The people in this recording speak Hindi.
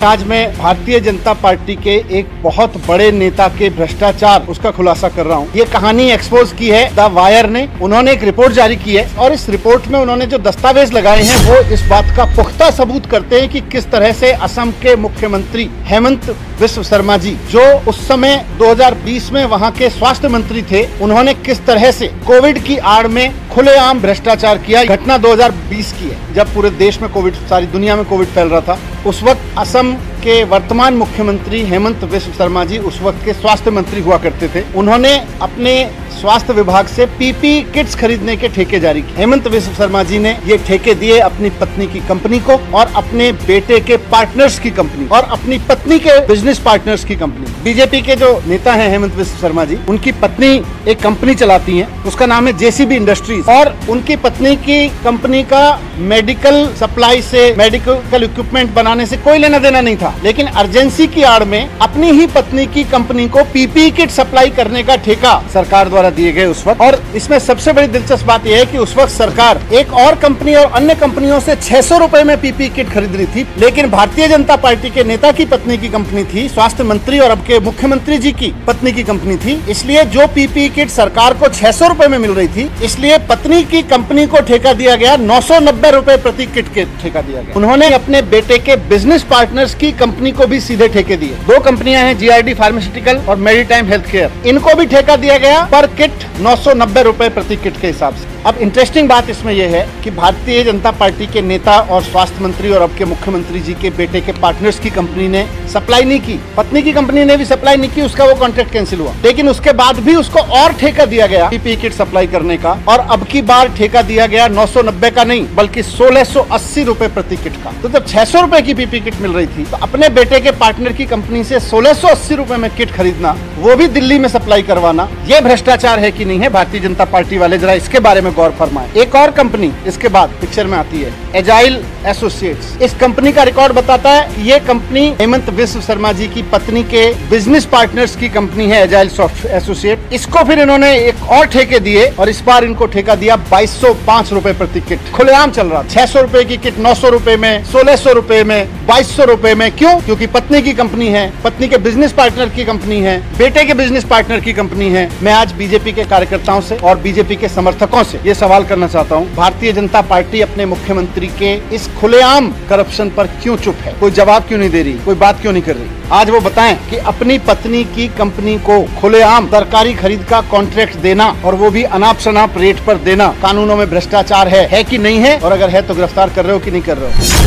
आज मैं भारतीय जनता पार्टी के एक बहुत बड़े नेता के भ्रष्टाचार उसका खुलासा कर रहा हूँ। ये कहानी एक्सपोज की है द वायर ने। उन्होंने एक रिपोर्ट जारी की है और इस रिपोर्ट में उन्होंने जो दस्तावेज लगाए हैं वो इस बात का पुख्ता सबूत करते हैं कि किस तरह से असम के मुख्यमंत्री हेमंत बिस्व शर्मा जी, जो उस समय 2020 में वहाँ के स्वास्थ्य मंत्री थे, उन्होंने किस तरह से कोविड की आड़ में खुलेआम भ्रष्टाचार किया। घटना 2020 की है, जब पूरे देश में कोविड, सारी दुनिया में कोविड फैल रहा था। उस वक्त असम के वर्तमान मुख्यमंत्री हेमंत बिस्व शर्मा जी उस वक्त के स्वास्थ्य मंत्री हुआ करते थे। उन्होंने अपने स्वास्थ्य विभाग से पीपीई किट्स खरीदने के ठेके जारी किए। हेमंत बिस्व शर्मा जी ने ये ठेके दिए अपनी पत्नी की कंपनी को और अपने बेटे के पार्टनर्स की कंपनी और अपनी पत्नी के बिजनेस पार्टनर्स की कंपनी। बीजेपी के जो नेता हैं हेमंत बिस्व शर्मा जी, उनकी पत्नी एक कंपनी चलाती हैं, उसका नाम है जेसीबी इंडस्ट्रीज, और उनकी पत्नी की कंपनी का मेडिकल सप्लाई से, मेडिकल इक्विपमेंट बनाने से कोई लेना देना नहीं था, लेकिन अर्जेंसी की आड़ में अपनी ही पत्नी की कंपनी को पीपीई किट सप्लाई करने का ठेका सरकार द्वारा दिए गए उस वक्त। और इसमें सबसे बड़ी दिलचस्प बात यह है कि उस वक्त सरकार एक और कंपनी और अन्य कंपनियों से 600 रुपए में पीपीई किट खरीद रही थी, लेकिन भारतीय जनता पार्टी के नेता की पत्नी की कंपनी थी, स्वास्थ्य मंत्री और अब के मुख्यमंत्री जी की पत्नी की कंपनी थी, इसलिए जो पीपीई किट सरकार को 600 रुपए में मिल रही थी, इसलिए पत्नी की कंपनी को ठेका दिया गया 990 रुपए प्रति किट के ठेका दिया गया। उन्होंने अपने बेटे के बिजनेस पार्टनर्स की कंपनी को भी सीधे ठेके दिए। दो कंपनियां हैं, जीआरडी फार्मास्यूटिकल और मेरीटाइम हेल्थ केयर, इनको भी ठेका दिया गया पर किट 990 रुपए प्रति किट के हिसाब से। अब इंटरेस्टिंग बात इसमें यह है कि भारतीय जनता पार्टी के नेता और स्वास्थ्य मंत्री और अब के मुख्यमंत्री जी के बेटे के पार्टनर्स की कंपनी ने सप्लाई नहीं की, पत्नी की कंपनी ने भी सप्लाई नहीं की, उसका वो कॉन्ट्रैक्ट कैंसिल हुआ, लेकिन उसके बाद भी उसको और ठेका दिया गया पीपीई किट सप्लाई करने का, और अब की बार ठेका दिया गया 990 का नहीं बल्कि 1680 रुपए प्रति किट का। तो जब 600 रुपए की पीपीई किट मिल रही थी तो अपने बेटे के पार्टनर की कंपनी से 1680 रुपए में किट खरीदना, वो भी दिल्ली में सप्लाई करवाना, ये भ्रष्टाचार है कि नहीं है? भारतीय जनता पार्टी वाले जरा इसके बारे में गौर फरमाएं। एक और कंपनी इसके बाद पिक्चर में आती है, एजाइल एसोसिएट्स। इस कंपनी का रिकॉर्ड बताता है ये कंपनी हेमंत बिस्व शर्मा जी की पत्नी के बिजनेस पार्टनर्स की कंपनी है, एजाइल एसोसिएट। इसको फिर इन्होंने एक और ठेके दिए और इस बार इनको ठेका दिया 2205 रुपए प्रति किट। खुलेआम चल रहा, 600 रुपए की किट 900 रुपए में, 1600 रुपए में, 2200 रुपए में। क्यों? क्योंकि पत्नी की कंपनी है, पत्नी के बिजनेस पार्टनर की कंपनी है, बेटे के बिजनेस पार्टनर की कंपनी है। मैं आज बीजेपी के कार्यकर्ताओं से और बीजेपी के समर्थकों से ये सवाल करना चाहता हूँ, भारतीय जनता पार्टी अपने मुख्यमंत्री के इस खुलेआम करप्शन पर क्यों चुप है? कोई जवाब क्यों नहीं दे रही? कोई बात क्यों नहीं कर रही? आज वो बताएं कि अपनी पत्नी की कंपनी को खुलेआम सरकारी खरीद का कॉन्ट्रैक्ट देना और वो भी अनाप शनाप रेट पर देना कानूनों में भ्रष्टाचार है कि नहीं है? और अगर है तो गिरफ्तार कर रहे हो कि नहीं कर रहे हो?